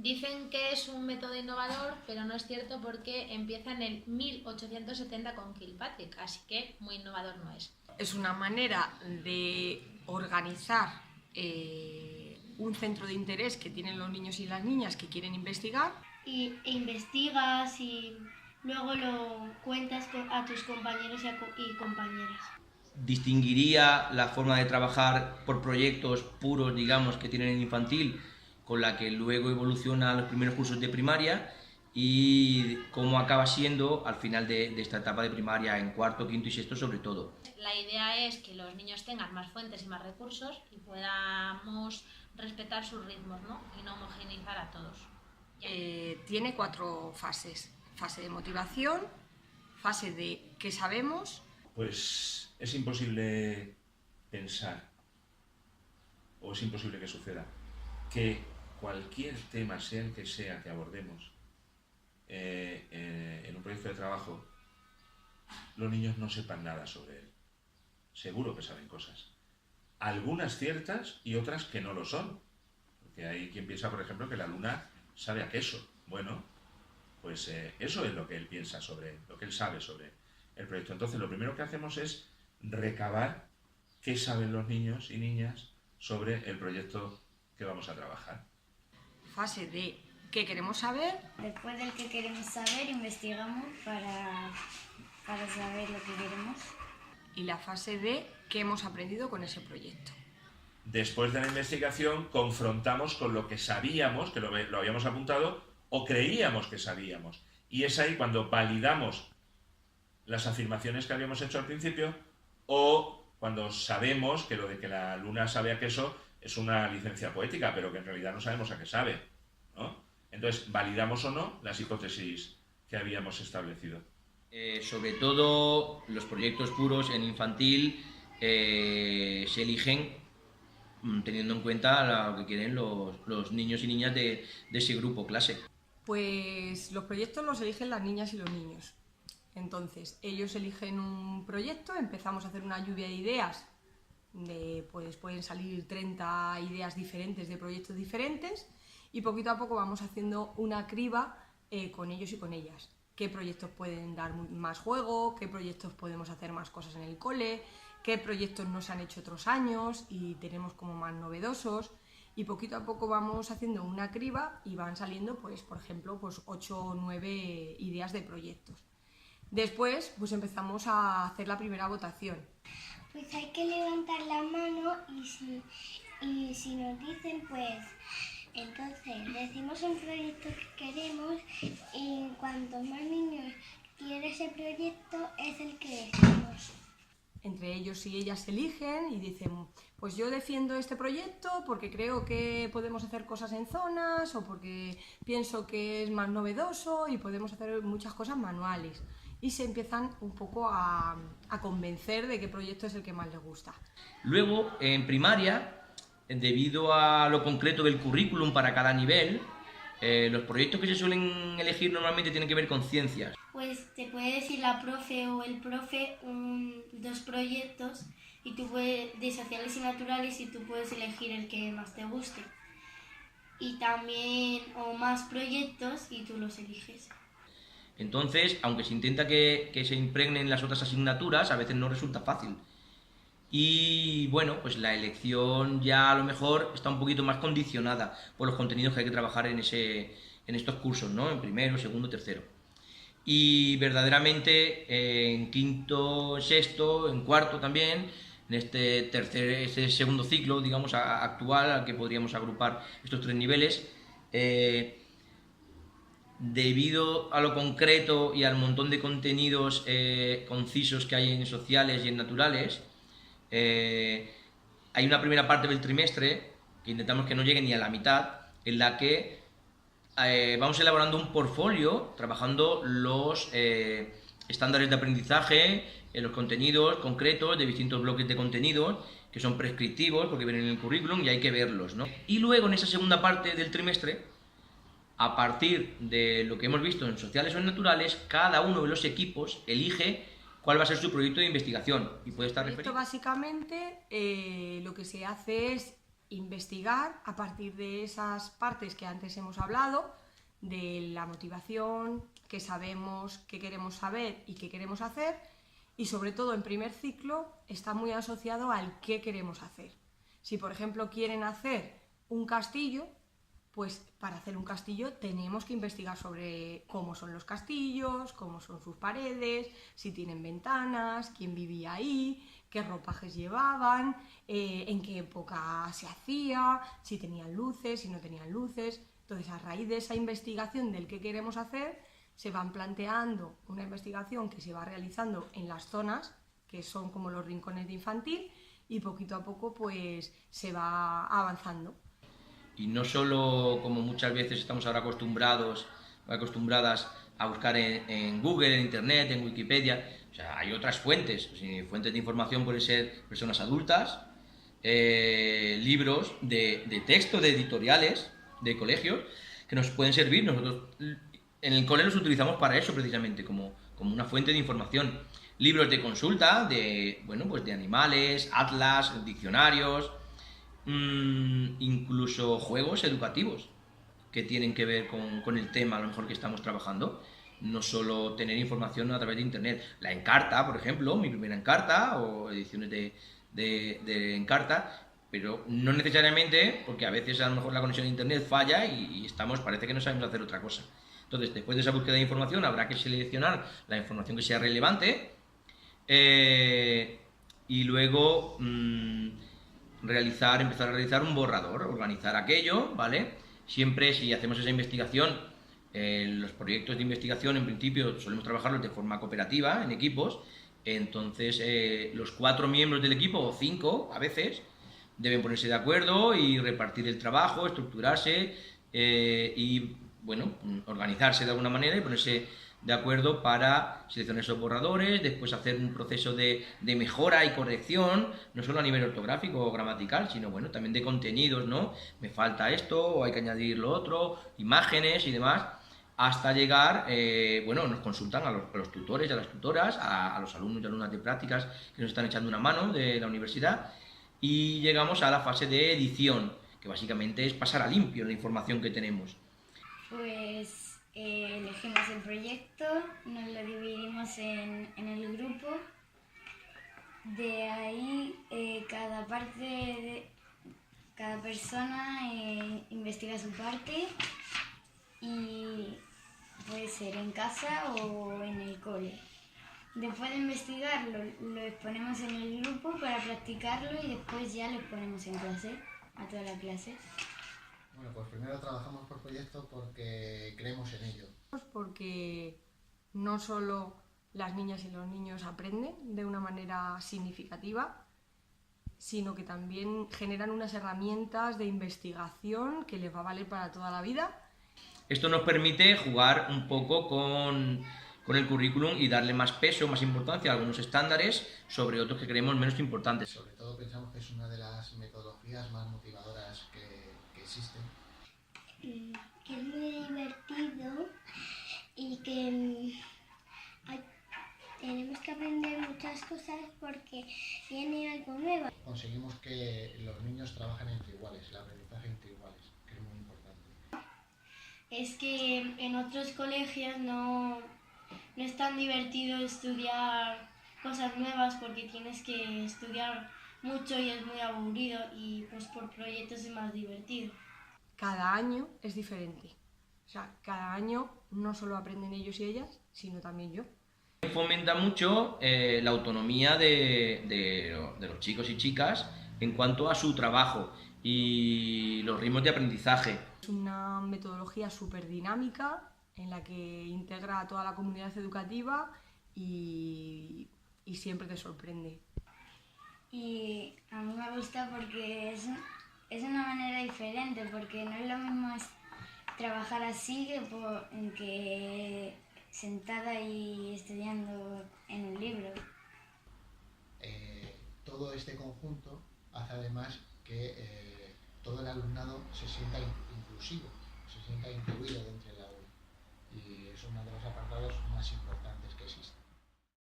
Dicen que es un método innovador, pero no es cierto porque empieza en el 1870 con Kilpatrick, así que muy innovador no es. Es una manera de organizar un centro de interés que tienen los niños y las niñas que quieren investigar. E investigas y luego lo cuentas a tus compañeros y compañeras. Distinguiría la forma de trabajar por proyectos puros, digamos, que tienen en infantil, con la que luego evoluciona a los primeros cursos de primaria y cómo acaba siendo al final de esta etapa de primaria, en cuarto, quinto y sexto sobre todo. La idea es que los niños tengan más fuentes y más recursos y podamos respetar sus ritmos, ¿no? Y no homogeneizar a todos. Tiene 4 fases. Fase de motivación, fase de qué sabemos. Pues es imposible pensar, o es imposible que suceda, que cualquier tema, sea el que sea que abordemos en un proyecto de trabajo, los niños no sepan nada sobre él. Seguro que saben cosas. Algunas ciertas y otras que no lo son. Porque hay quien piensa, por ejemplo, que la luna sabe a queso. Bueno, pues eso es lo que él piensa sobre, lo que él sabe sobre el proyecto. Entonces, lo primero que hacemos es recabar qué saben los niños y niñas sobre el proyecto que vamos a trabajar. Fase de qué queremos saber. Después del que queremos saber, investigamos para saber lo que queremos. Y la fase de qué hemos aprendido con ese proyecto. Después de la investigación, confrontamos con lo que sabíamos, que lo habíamos apuntado, o creíamos que sabíamos. Y es ahí cuando validamos las afirmaciones que habíamos hecho al principio, o cuando sabemos que lo de que la luna sabe a queso es una licencia poética, pero que en realidad no sabemos a qué sabe, ¿no? Entonces, validamos o no las hipótesis que habíamos establecido. Sobre todo los proyectos puros en infantil se eligen teniendo en cuenta lo que quieren los niños y niñas de ese grupo, clase. Pues los proyectos los eligen las niñas y los niños. Entonces, ellos eligen un proyecto, empezamos a hacer una lluvia de ideas, pues pueden salir 30 ideas diferentes de proyectos diferentes y poquito a poco vamos haciendo una criba con ellos y con ellas. Qué proyectos pueden dar más juego, qué proyectos podemos hacer más cosas en el cole, qué proyectos no se han hecho otros años y tenemos como más novedosos. Y poquito a poco vamos haciendo una criba y van saliendo, pues, por ejemplo, pues 8 o 9 ideas de proyectos. Después, pues empezamos a hacer la primera votación. Pues hay que levantar la mano y si nos dicen, pues entonces decimos un proyecto que queremos y cuantos más niños quieren ese proyecto es el que decimos. Entre ellos y ellas eligen y dicen, pues yo defiendo este proyecto porque creo que podemos hacer cosas en zonas o porque pienso que es más novedoso y podemos hacer muchas cosas manuales. Y se empiezan un poco a convencer de qué proyecto es el que más les gusta. Luego, en primaria, debido a lo concreto del currículum para cada nivel, los proyectos que se suelen elegir normalmente tienen que ver con ciencias. Pues te puede decir la profe o el profe 2 proyectos y tú puedes, de sociales y naturales, y tú puedes elegir el que más te guste. Y también, o más proyectos y tú los eliges. Entonces, aunque se intenta que se impregnen las otras asignaturas, a veces no resulta fácil. Y bueno, pues la elección ya a lo mejor está un poquito más condicionada por los contenidos que hay que trabajar en estos cursos, ¿no? En primero, segundo, tercero. Y verdaderamente en quinto, sexto, en cuarto también, en este segundo ciclo, digamos, actual, al que podríamos agrupar estos 3 niveles, debido a lo concreto y al montón de contenidos concisos que hay en sociales y en naturales, hay una primera parte del trimestre, que intentamos que no llegue ni a la mitad, en la que vamos elaborando un portfolio, trabajando los estándares de aprendizaje, los contenidos concretos de distintos bloques de contenidos, que son prescriptivos porque vienen en el currículum y hay que verlos, ¿no? Y luego en esa segunda parte del trimestre, a partir de lo que hemos visto en sociales o en naturales, cada uno de los equipos elige cuál va a ser su proyecto de investigación y puede estar referido. Esto básicamente lo que se hace es investigar a partir de esas partes que antes hemos hablado, de la motivación, qué sabemos, qué queremos saber y qué queremos hacer, y sobre todo en primer ciclo está muy asociado al qué queremos hacer. Si por ejemplo quieren hacer un castillo, pues para hacer un castillo tenemos que investigar sobre cómo son los castillos, cómo son sus paredes, si tienen ventanas, quién vivía ahí, qué ropajes llevaban, en qué época se hacía, si tenían luces, si no tenían luces. Entonces, a raíz de esa investigación del qué queremos hacer, se van planteando una investigación que se va realizando en las zonas, que son como los rincones de infantil, y poquito a poco pues se va avanzando. Y no solo, como muchas veces estamos ahora acostumbradas a buscar en Google, en Internet, en Wikipedia, o sea, hay otras fuentes. O sea, fuentes de información pueden ser personas adultas, libros de texto, de editoriales, de colegios, que nos pueden servir. Nosotros en el cole los utilizamos para eso precisamente, como una fuente de información. Libros de consulta, pues de animales, atlas, diccionarios, incluso juegos educativos que tienen que ver con el tema a lo mejor que estamos trabajando. No solo tener información a través de internet. La Encarta, por ejemplo, mi primera Encarta, o ediciones de Encarta, pero no necesariamente, porque a veces a lo mejor la conexión a internet falla y parece que no sabemos hacer otra cosa. Entonces, después de esa búsqueda de información, habrá que seleccionar la información que sea relevante, y luego empezar a realizar un borrador, organizar aquello, ¿vale? Siempre, si hacemos esa investigación, los proyectos de investigación en principio solemos trabajarlos de forma cooperativa, en equipos. Entonces los 4 miembros del equipo, o 5 a veces, deben ponerse de acuerdo y repartir el trabajo, estructurarse, y bueno, organizarse de alguna manera y ponerse de acuerdo para seleccionar esos borradores, después hacer un proceso de mejora y corrección, no solo a nivel ortográfico o gramatical, sino bueno, también de contenidos, ¿no? Me falta esto, o hay que añadir lo otro, imágenes y demás, hasta llegar, nos consultan a los tutores y a las tutoras, a los alumnos y alumnas de prácticas que nos están echando una mano de la universidad, y llegamos a la fase de edición, que básicamente es pasar a limpio la información que tenemos. Pues elegimos el proyecto, nos lo dividimos en el grupo. De ahí cada persona investiga su parte, y puede ser en casa o en el cole. Después de investigarlo, lo exponemos en el grupo para practicarlo y después ya lo exponemos en clase, a toda la clase. Bueno, pues primero trabajamos por proyectos porque creemos en ello. Porque no solo las niñas y los niños aprenden de una manera significativa, sino que también generan unas herramientas de investigación que les va a valer para toda la vida. Esto nos permite jugar un poco con el currículum y darle más peso, más importancia a algunos estándares sobre otros que creemos menos importantes. Sobre todo pensamos que es una de las metodologías más motivadoras que existen. Que es muy divertido y que tenemos que aprender muchas cosas porque viene algo nuevo. Conseguimos que los niños trabajen entre iguales, el aprendizaje entre iguales, que es muy importante. Es que en otros colegios no es tan divertido estudiar cosas nuevas porque tienes que estudiar mucho y es muy aburrido, y pues por proyectos es más divertido. Cada año es diferente. O sea, cada año no solo aprenden ellos y ellas, sino también yo. Fomenta mucho la autonomía de los chicos y chicas en cuanto a su trabajo y los ritmos de aprendizaje. Es una metodología súper dinámica en la que integra a toda la comunidad educativa y siempre te sorprende. Y a mí me gusta porque es una manera diferente, porque no es lo mismo trabajar así que sentada y estudiando en el libro. Todo este conjunto hace además que todo el alumnado se sienta inclusivo, se sienta incluido dentro del aula, y es uno de los apartados más importantes que existen.